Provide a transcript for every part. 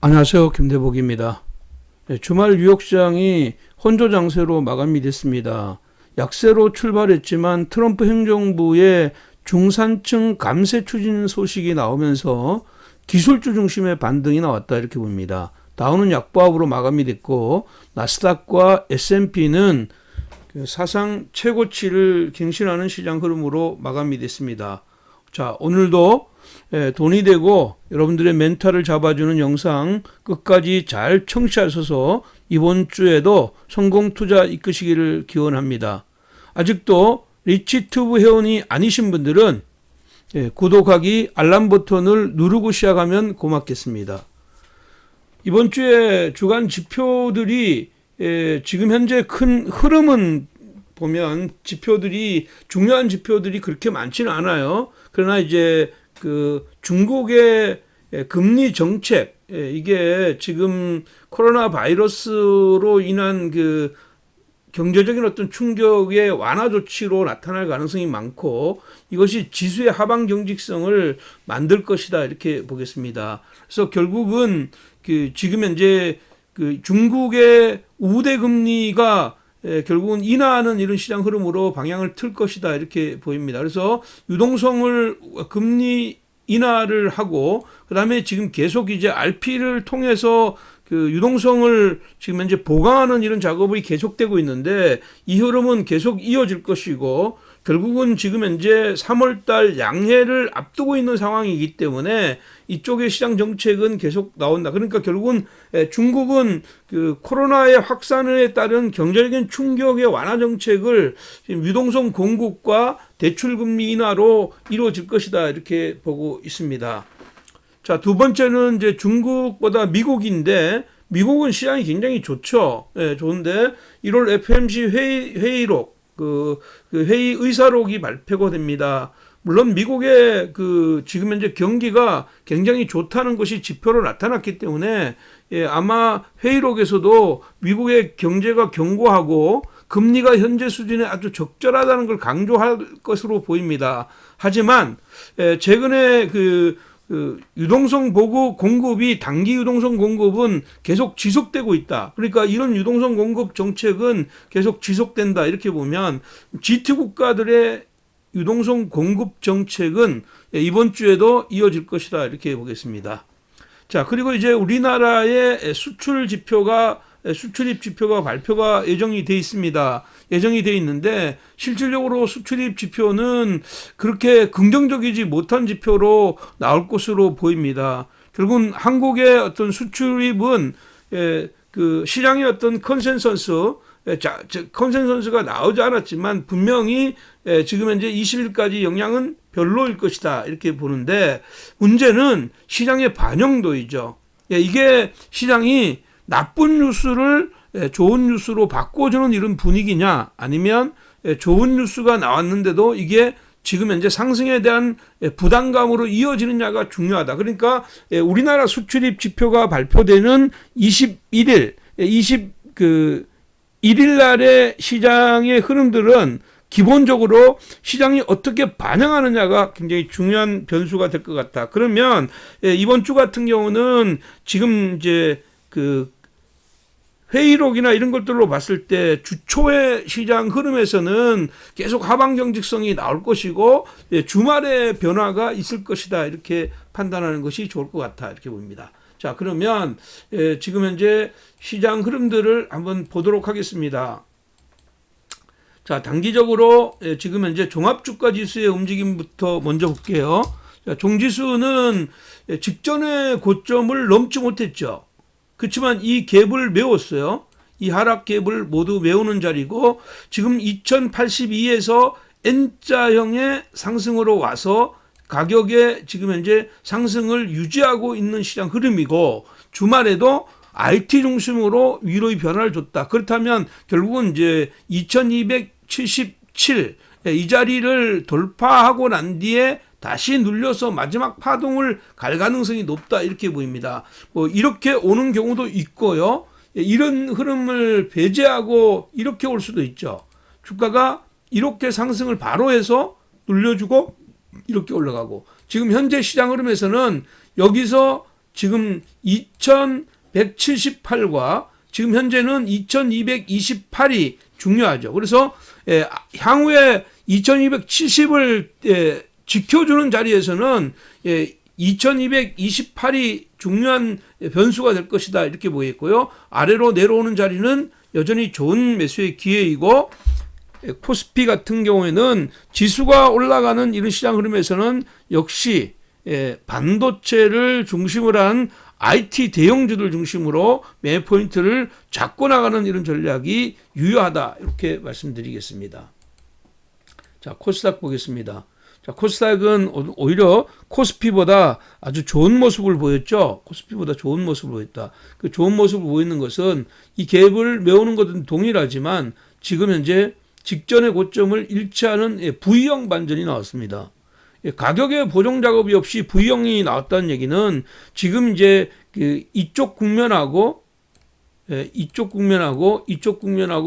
안녕하세요. 김대복입니다. 주말 뉴욕시장이 혼조장세로 마감이 됐습니다. 약세로 출발했지만 트럼프 행정부의 중산층 감세 추진 소식이 나오면서 기술주 중심의 반등이 나왔다 이렇게 봅니다. 다우는 약보합으로 마감이 됐고 나스닥과 S&P는 사상 최고치를 갱신하는 시장 흐름으로 마감이 됐습니다. 자, 오늘도 돈이 되고 여러분들의 멘탈을 잡아주는 영상 끝까지 잘 청취하셔서 이번 주에도 성공 투자 이끄시기를 기원합니다. 아직도 리치튜브 회원이 아니신 분들은 구독하기, 알람 버튼을 누르고 시작하면 고맙겠습니다. 이번 주에 주간 지표들이 지금 현재 큰 흐름은 보면 중요한 지표들이 그렇게 많지는 않아요. 그러나 이제 중국의 금리 정책, 이게 지금 코로나 바이러스로 인한 경제적인 어떤 충격의 완화 조치로 나타날 가능성이 많고 이것이 지수의 하방 경직성을 만들 것이다 이렇게 보겠습니다. 그래서 결국은 지금 현재 중국의 우대 금리가 결국은 인하하는 이런 시장 흐름으로 방향을 틀 것이다 이렇게 보입니다. 그래서 유동성을 금리 인하를 하고 그다음에 지금 계속 이제 RP를 통해서 유동성을 지금 현재 보강하는 이런 작업이 계속되고 있는데 이 흐름은 계속 이어질 것이고 결국은 지금 현재 3월달 양해를 앞두고 있는 상황이기 때문에 이쪽의 시장 정책은 계속 나온다. 그러니까 결국은 중국은 코로나의 확산에 따른 경제적인 충격의 완화 정책을 지금 유동성 공급과 대출 금리 인하로 이루어질 것이다 이렇게 보고 있습니다. 자, 두 번째는 이제 중국보다 미국인데 미국은 시장이 굉장히 좋죠. 좋은데 1월 FOMC 회의록 회의 의사록이 발표가 됩니다. 물론 미국의 지금 현재 경기가 굉장히 좋다는 것이 지표로 나타났기 때문에 아마 회의록에서도 미국의 경제가 견고하고 금리가 현재 수준에 아주 적절하다는 걸 강조할 것으로 보입니다. 하지만 최근에 유동성 보급 공급이 단기 유동성 공급은 계속 지속되고 있다. 그러니까 이런 유동성 공급 정책은 계속 지속된다. 이렇게 보면 G2 국가들의 유동성 공급 정책은 이번 주에도 이어질 것이다. 이렇게 보겠습니다. 자, 그리고 이제 우리나라의 수출입 지표가 발표가 예정이 돼 있습니다. 예정이 돼 있는데 실질적으로 수출입 지표는 그렇게 긍정적이지 못한 지표로 나올 것으로 보입니다. 결국은 한국의 어떤 수출입은 시장의 어떤 컨센서스가 나오지 않았지만 분명히 지금 현재 20일까지 영향은 별로일 것이다 이렇게 보는데 문제는 시장의 반영도이죠. 이게 시장이 나쁜 뉴스를 좋은 뉴스로 바꿔주는 이런 분위기냐 아니면 좋은 뉴스가 나왔는데도 이게 지금 현재 상승에 대한 부담감으로 이어지느냐가 중요하다. 그러니까 우리나라 수출입 지표가 발표되는 21일 날의 시장의 흐름들은 기본적으로 시장이 어떻게 반영하느냐가 굉장히 중요한 변수가 될 것 같다. 그러면 이번 주 같은 경우는 지금 이제 회의록이나 이런 것들로 봤을 때 주초의 시장 흐름에서는 계속 하방 경직성이 나올 것이고 주말에 변화가 있을 것이다 이렇게 판단하는 것이 좋을 것 같아 이렇게 봅니다. 자, 그러면 지금 현재 시장 흐름들을 한번 보도록 하겠습니다. 자, 단기적으로 지금 현재 종합주가 지수의 움직임부터 먼저 볼게요. 자, 종지수는 직전의 고점을 넘지 못했죠. 그렇지만 이 갭을 메웠어요. 이 하락 갭을 모두 메우는 자리고 지금 2082에서 N자형의 상승으로 와서 가격에 지금 현재 상승을 유지하고 있는 시장 흐름이고 주말에도 RT 중심으로 위로의 변화를 줬다. 그렇다면 결국은 이제 2277 이 자리를 돌파하고 난 뒤에 다시 눌려서 마지막 파동을 갈 가능성이 높다 이렇게 보입니다. 이렇게 오는 경우도 있고요. 이런 흐름을 배제하고 이렇게 올 수도 있죠. 주가가 이렇게 상승을 바로 해서 눌려주고 이렇게 올라가고 지금 현재 시장 흐름에서는 여기서 지금 2178과 지금 현재는 2228이 중요하죠. 그래서 향후에 2270을 지켜주는 자리에서는 2228이 중요한 변수가 될 것이다 이렇게 보이고요. 아래로 내려오는 자리는 여전히 좋은 매수의 기회이고, 코스피 같은 경우에는 지수가 올라가는 이런 시장 흐름에서는 역시 반도체를 중심으로 한 IT 대형주들 중심으로 매 포인트를 잡고 나가는 이런 전략이 유효하다 이렇게 말씀드리겠습니다. 자, 코스닥 보겠습니다. 자, 코스닥은 오히려 코스피보다 아주 좋은 모습을 보였죠. 코스피보다 좋은 모습을 보였다. 그 좋은 모습을 보이는 것은 이 갭을 메우는 것은 동일하지만 지금 현재 직전의 고점을 일치하는 V형 반전이 나왔습니다. 가격의 보정 작업이 없이 V형이 나왔다는 얘기는 지금 이제 이쪽 국면하고 이쪽 국면하고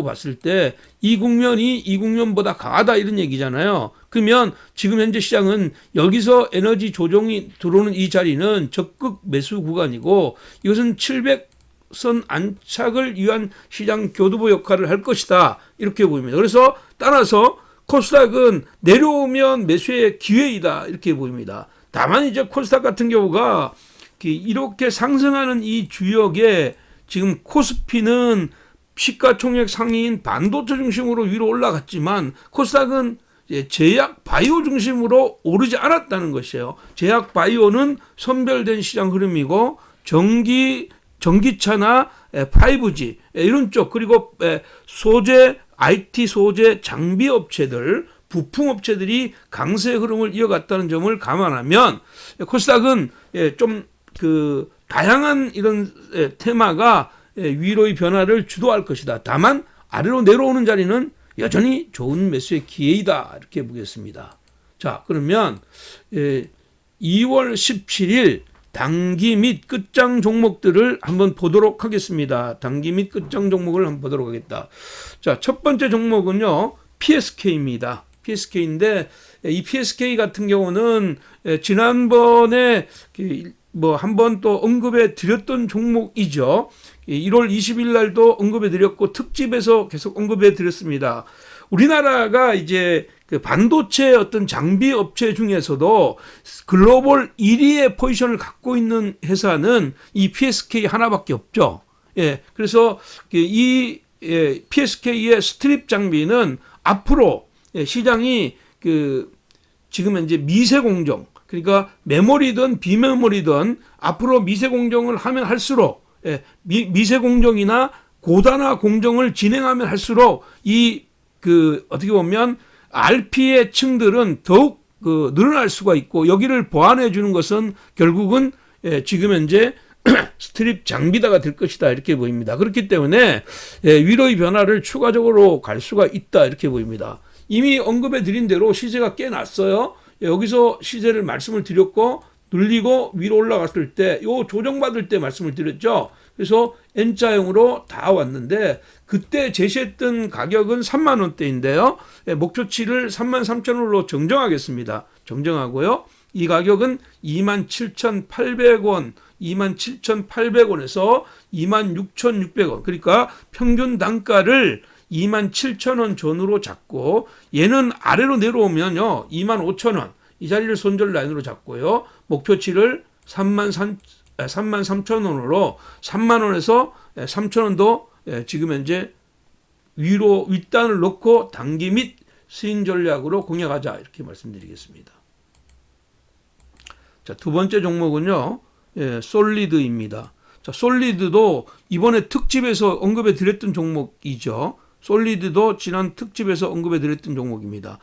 봤을 때 이 국면이 이 국면보다 강하다 이런 얘기잖아요. 그러면 지금 현재 시장은 여기서 에너지 조정이 들어오는 이 자리는 적극 매수 구간이고, 이것은 700선 안착을 위한 시장 교두보 역할을 할 것이다 이렇게 보입니다. 그래서 따라서 코스닥은 내려오면 매수의 기회이다 이렇게 보입니다. 다만 이제 코스닥 같은 경우가 이렇게 상승하는 이 주역에 지금 코스피는 시가총액 상위인 반도체 중심으로 위로 올라갔지만 코스닥은 제약 바이오 중심으로 오르지 않았다는 것이에요. 제약 바이오는 선별된 시장 흐름이고, 전기차나 5G 이런 쪽, 그리고 소재 IT 소재 장비 업체들, 부품 업체들이 강세 흐름을 이어갔다는 점을 감안하면 코스닥은 좀 다양한 이런 테마가 위로의 변화를 주도할 것이다. 다만 아래로 내려오는 자리는 여전히 좋은 매수의 기회이다 이렇게 보겠습니다. 자, 그러면 2월 17일 단기 및 끝장 종목들을 한번 보도록 하겠습니다. 단기 및 끝장 종목을 한번 보도록 하겠다. 자, 첫 번째 종목은요, PSK입니다. PSK인데 이 PSK 같은 경우는 지난번에 한번 또 언급해 드렸던 종목이죠. 1월 20일 날도 언급해 드렸고 특집에서 계속 언급해 드렸습니다. 우리나라가 이제 반도체 어떤 장비 업체 중에서도 글로벌 1위의 포지션을 갖고 있는 회사는 이 PSK 하나밖에 없죠. 그래서 이 PSK의 스트립 장비는 앞으로 시장이 지금 현재 미세 공정, 그러니까 메모리든 비메모리든 앞으로 미세 공정을 하면 할수록 미세 공정이나 고단화 공정을 진행하면 할수록 어떻게 보면 RP의 층들은 더욱 늘어날 수가 있고, 여기를 보완해 주는 것은 결국은 지금 현재 스트립 장비다가 될 것이다 이렇게 보입니다. 그렇기 때문에 위로의 변화를 추가적으로 갈 수가 있다 이렇게 보입니다. 이미 언급해 드린 대로 시세가 꽤 났어요. 여기서 시세를 말씀을 드렸고, 눌리고 위로 올라갔을 때 요 조정받을 때 말씀을 드렸죠. 그래서 N자형으로 다 왔는데 그때 제시했던 가격은 3만 원대인데요. 목표치를 33,000원으로 정정하겠습니다. 정정하고요. 이 가격은 27,800원, 27,800원에서 26,600원. 그러니까 평균 단가를 27,000원 전후로 잡고, 얘는 아래로 내려오면요 25,000원 이 자리를 손절 라인으로 잡고요. 목표치를 33,000원으로 3만원에서 3,000원도 지금 현재 위로 윗단을 놓고 단기 및 스윙 전략으로 공략하자 이렇게 말씀드리겠습니다. 자, 두 번째 종목은요, 솔리드입니다. 자, 솔리드도 이번에 특집에서 언급해 드렸던 종목이죠. 솔리드도 지난 특집에서 언급해 드렸던 종목입니다.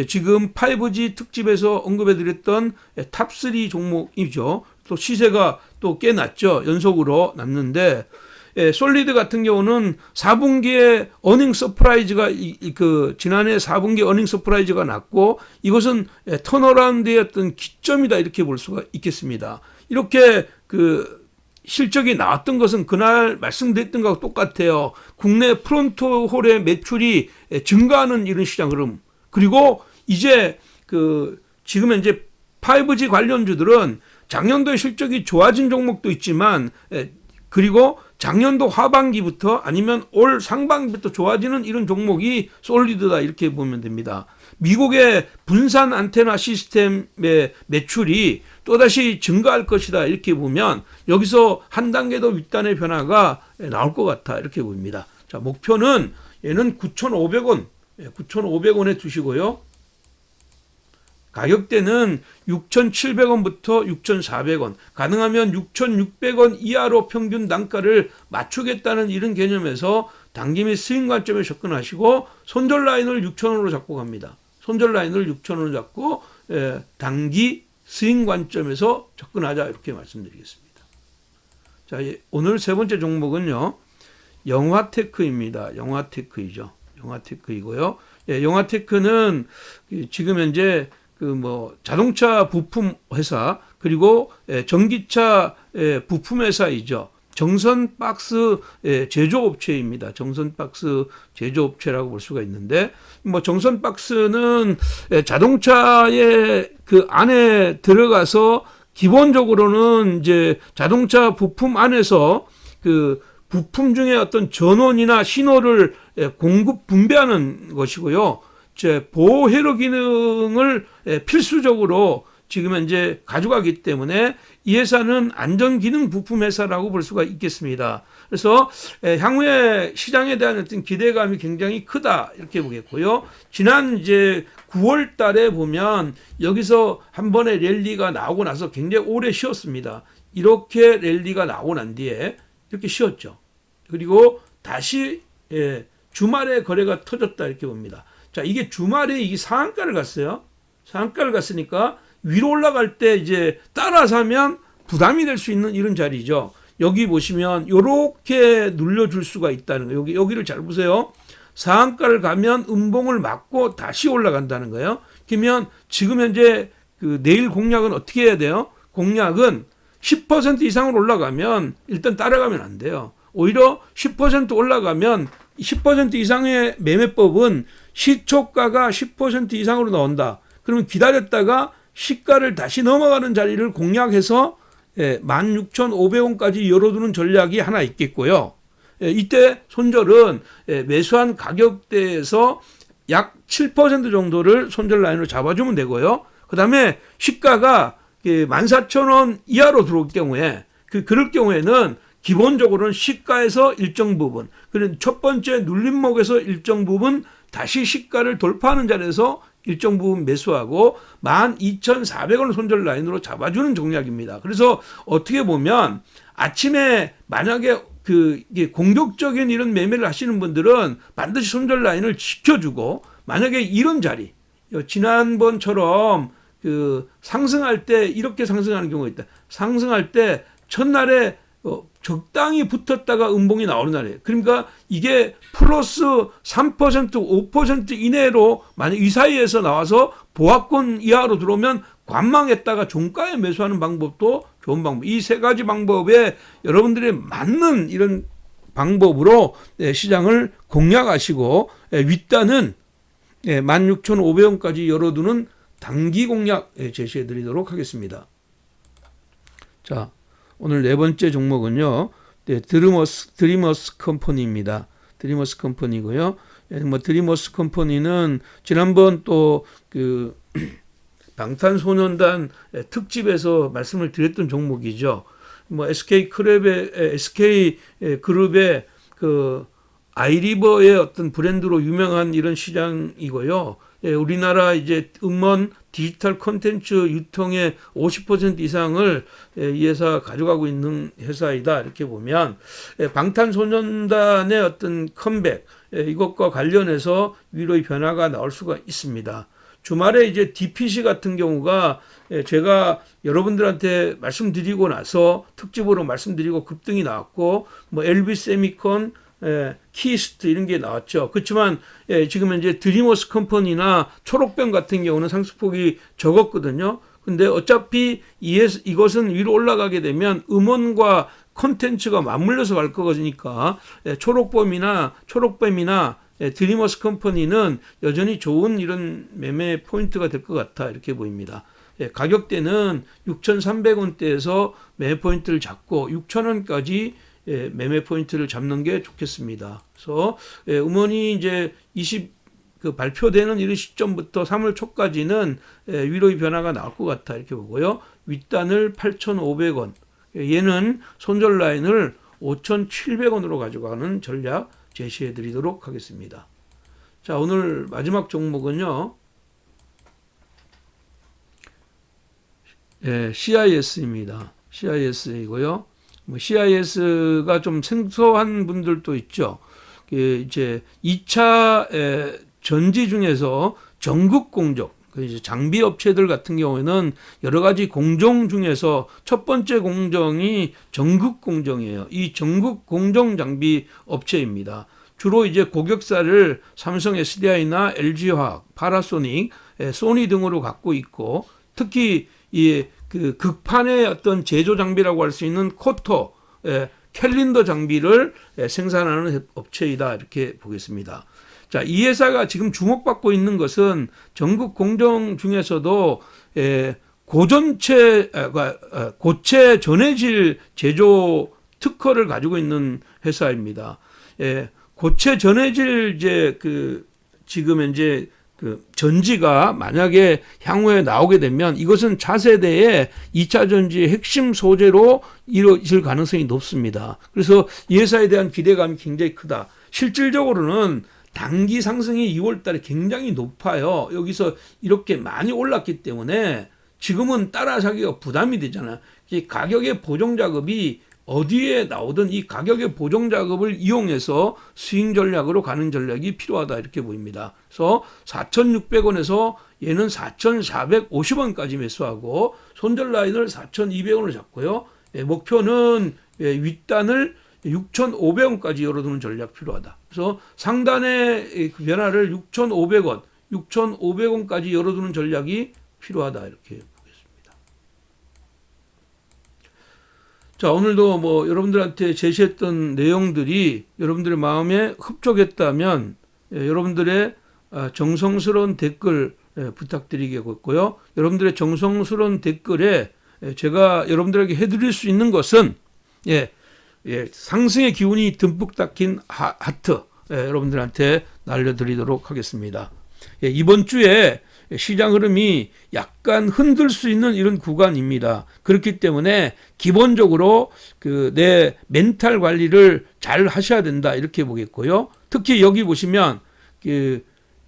지금 5G 특집에서 언급해 드렸던 탑3 종목이죠. 또 시세가 또 꽤 났죠. 연속으로 났는데, 솔리드 같은 경우는 4분기에 어닝 서프라이즈가 지난해 4분기 어닝 서프라이즈가 났고, 이것은 턴어라운드의 어떤 기점이다 이렇게 볼 수가 있겠습니다. 이렇게 실적이 나왔던 것은 그날 말씀드렸던 것과 똑같아요. 국내 프론트홀의 매출이 증가하는 이런 시장 흐름. 그리고 이제 지금 현재 5G 관련주들은 작년도에 실적이 좋아진 종목도 있지만 그리고 작년도 하반기부터 아니면 올 상반기부터 좋아지는 이런 종목이 솔리드다 이렇게 보면 됩니다. 미국의 분산 안테나 시스템의 매출이 또다시 증가할 것이다 이렇게 보면 여기서 한 단계 더 윗단의 변화가 나올 것 같아 이렇게 보입니다. 자, 목표는 얘는 9,500원, 9,500원에 두시고요. 가격대는 6,700원부터 6,400원, 가능하면 6,600원 이하로 평균 단가를 맞추겠다는 이런 개념에서 단기 및 스윙 관점에 접근하시고 손절 라인을 6,000원으로 잡고 갑니다. 손절 라인을 6,000원으로 잡고 단기 스윙 관점에서 접근하자 이렇게 말씀드리겠습니다. 자, 오늘 세 번째 종목은요. 영화테크입니다. 영화테크이죠. 영화테크이고요. 영화테크는 지금 현재 자동차 부품 회사 그리고 전기차 부품 회사이죠. 정선 박스 제조업체입니다. 정선 박스 제조업체라고 볼 수가 있는데, 정선 박스는 자동차의 그 안에 들어가서 기본적으로는 이제 자동차 부품 안에서 그 부품 중에 어떤 전원이나 신호를 공급 분배하는 것이고요. 보호 회로 기능을 필수적으로 지금 현재 가져가기 때문에 이 회사는 안전기능 부품 회사라고 볼 수가 있겠습니다. 그래서 향후에 시장에 대한 어떤 기대감이 굉장히 크다 이렇게 보겠고요. 지난 이제 9월 달에 보면 여기서 한 번의 랠리가 나오고 나서 굉장히 오래 쉬었습니다. 이렇게 랠리가 나오고 난 뒤에 이렇게 쉬었죠. 그리고 다시 주말에 거래가 터졌다 이렇게 봅니다. 자, 이게 주말에 이게 상한가를 갔어요. 상한가를 갔으니까 위로 올라갈 때 이제 따라 사면 부담이 될 수 있는 이런 자리죠. 여기 보시면 이렇게 눌려줄 수가 있다는 거예요. 여기를 잘 보세요. 상한가를 가면 음봉을 맞고 다시 올라간다는 거예요. 그러면 지금 현재 그 내일 공략은 어떻게 해야 돼요? 공략은 10% 이상으로 올라가면 일단 따라가면 안 돼요. 오히려 10% 올라가면 10% 이상의 매매법은 시초가가 10% 이상으로 나온다. 그러면 기다렸다가 시가를 다시 넘어가는 자리를 공략해서 16,500원까지 열어두는 전략이 하나 있겠고요. 이때 손절은 매수한 가격대에서 약 7% 정도를 손절 라인으로 잡아주면 되고요. 그 다음에 시가가 14,000원 이하로 들어올 경우에 그럴 경우에는 기본적으로는 시가에서 일정 부분, 그런 첫 번째 눌림목에서 일정 부분 다시 시가를 돌파하는 자리에서 일정 부분 매수하고 12,400원 손절 라인으로 잡아주는 전략입니다. 그래서 어떻게 보면 아침에 만약에 이게 공격적인 이런 매매를 하시는 분들은 반드시 손절 라인을 지켜주고, 만약에 이런 자리, 지난번처럼 상승할 때 이렇게 상승하는 경우가 있다. 상승할 때 첫날에 적당히 붙었다가 음봉이 나오는 날이에요. 그러니까 이게 플러스 3%, 5% 이내로 만약 이 사이에서 나와서 보합권 이하로 들어오면 관망했다가 종가에 매수하는 방법도 좋은 방법. 이 세 가지 방법에 여러분들이 맞는 이런 방법으로 시장을 공략하시고 윗단은 16,500원까지 열어두는 단기 공략 제시해 드리도록 하겠습니다. 자, 오늘 네 번째 종목은요, 드리머스 컴퍼니입니다. 드리머스 컴퍼니고요. 드리머스 컴퍼니는 지난번 또 방탄소년단 특집에서 말씀을 드렸던 종목이죠. SK 그룹의 아이리버의 어떤 브랜드로 유명한 이런 시장이고요. 우리나라 이제 음원 디지털 콘텐츠 유통의 50% 이상을 이 회사가 가져가고 있는 회사이다. 이렇게 보면 방탄소년단의 어떤 컴백, 이것과 관련해서 위로의 변화가 나올 수가 있습니다. 주말에 이제 DPC 같은 경우가 제가 여러분들한테 말씀드리고 나서 특집으로 말씀드리고 급등이 나왔고, LB 세미콘, 키스트 이런 게 나왔죠. 그렇지만 지금 현재 드리머스 컴퍼니나 초록병 같은 경우는 상승폭이 적었거든요. 근데 어차피 이것은 위로 올라가게 되면 음원과 콘텐츠가 맞물려서 갈 거니까 초록뱀이나 드리머스 컴퍼니는 여전히 좋은 이런 매매 포인트가 될 것 같아 이렇게 보입니다. 가격대는 6,300원대에서 매매 포인트를 잡고 6,000원까지 매매 포인트를 잡는 게 좋겠습니다. 그래서 음원이 이제 그 발표되는 이런 시점부터 3월 초까지는 위로의 변화가 나올 것 같아 이렇게 보고요. 윗단을 8,500원, 얘는 손절 라인을 5,700원으로 가져가는 전략 제시해 드리도록 하겠습니다. 자, 오늘 마지막 종목은요. CIS입니다. CIS이고요. CIS가 좀 생소한 분들도 있죠. 이제 2차 전지 중에서 전국 공정, 이제 장비 업체들 같은 경우에는 여러 가지 공정 중에서 첫 번째 공정이 전국 공정이에요. 이 전국 공정 장비 업체입니다. 주로 이제 고객사를 삼성 SDI나 LG화학, 파나소닉, 소니 등으로 갖고 있고, 특히 그 극판의 어떤 제조 장비라고 할 수 있는 코터, 캘린더 장비를 생산하는 업체이다 이렇게 보겠습니다. 자, 이 회사가 지금 주목받고 있는 것은 전국 공정 중에서도 고체 전해질 제조 특허를 가지고 있는 회사입니다. 고체 전해질 지금 현재 그 전지가 만약에 향후에 나오게 되면 이것은 차세대의 2차 전지의 핵심 소재로 이루어질 가능성이 높습니다. 그래서 이 회사에 대한 기대감이 굉장히 크다. 실질적으로는 단기 상승이 2월 달에 굉장히 높아요. 여기서 이렇게 많이 올랐기 때문에 지금은 따라사기가 부담이 되잖아요. 이 가격의 보정 작업이 어디에 나오든 이 가격의 보정 작업을 이용해서 스윙 전략으로 가는 전략이 필요하다 이렇게 보입니다. 그래서 4,600원에서 얘는 4,450원까지 매수하고 손절 라인을 4,200원을 잡고요. 목표는 윗단을 6,500원까지 열어두는 전략 필요하다. 그래서 상단의 변화를 6,500원, 6,500원까지 열어두는 전략이 필요하다 이렇게 보겠습니다. 자, 오늘도 뭐 여러분들한테 제시했던 내용들이 여러분들의 마음에 흡족했다면 여러분들의 정성스러운 댓글 부탁드리겠고요. 여러분들의 정성스러운 댓글에 제가 여러분들에게 해드릴 수 있는 것은 상승의 기운이 듬뿍 닦인 하트 여러분들한테 날려드리도록 하겠습니다. 이번 주에 시장 흐름이 약간 흔들 수 있는 이런 구간입니다. 그렇기 때문에 기본적으로 내 멘탈 관리를 잘 하셔야 된다 이렇게 보겠고요. 특히 여기 보시면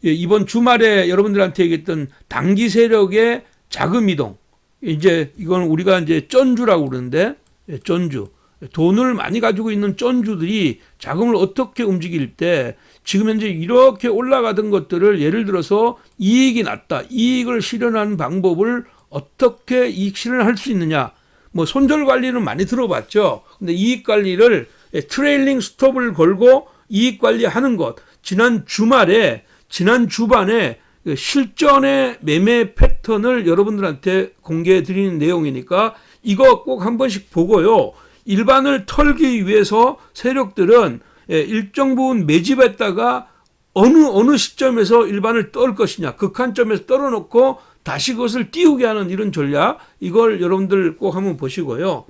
이번 주말에 여러분들한테 얘기했던 단기 세력의 자금 이동, 이제 이건 우리가 이제 쩐주라고 그러는데 쩐주. 돈을 많이 가지고 있는 쩐주들이 자금을 어떻게 움직일 때 지금 현재 이렇게 올라가던 것들을 예를 들어서 이익이 났다. 이익을 실현하는 방법을 어떻게 이익 실현할 수 있느냐. 뭐 손절 관리는 많이 들어봤죠. 근데 이익 관리를 트레일링 스톱을 걸고 이익 관리하는 것. 지난 주반에 실전의 매매 패턴을 여러분들한테 공개해 드리는 내용이니까 이거 꼭 한 번씩 보고요. 일반을 털기 위해서 세력들은 일정 부분 매집했다가 어느 시점에서 일반을 떨 것이냐, 극한점에서 떨어놓고 다시 그것을 띄우게 하는 이런 전략, 이걸 여러분들 꼭 한번 보시고요.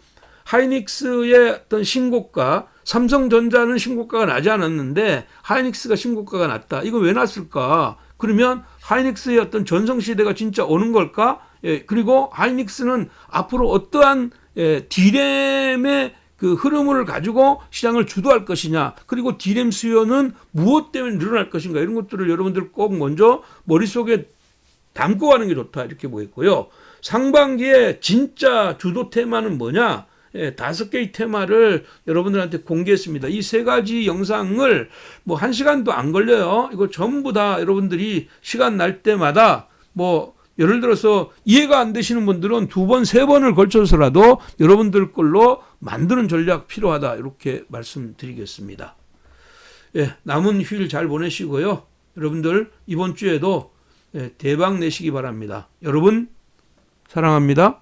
하이닉스의 어떤 신고가, 삼성전자는 신고가가 나지 않았는데 하이닉스가 신고가가 났다. 이거 왜 났을까? 그러면 하이닉스의 어떤 전성시대가 진짜 오는 걸까? 그리고 하이닉스는 앞으로 어떠한 디램의 그 흐름을 가지고 시장을 주도할 것이냐, 그리고 디램 수요는 무엇 때문에 늘어날 것인가, 이런 것들을 여러분들 꼭 먼저 머릿속에 담고 가는 게 좋다 이렇게 보겠고요. 상반기에 진짜 주도 테마는 뭐냐? 5개의 테마를 여러분들한테 공개했습니다. 이 3가지 영상을 뭐 1시간도 안 걸려요. 이거 전부 다 여러분들이 시간 날 때마다 뭐 예를 들어서 이해가 안 되시는 분들은 2번, 3번을 걸쳐서라도 여러분들 걸로 만드는 전략 필요하다 이렇게 말씀드리겠습니다. 남은 휴일 잘 보내시고요. 여러분들 이번 주에도 대박 내시기 바랍니다. 여러분 사랑합니다.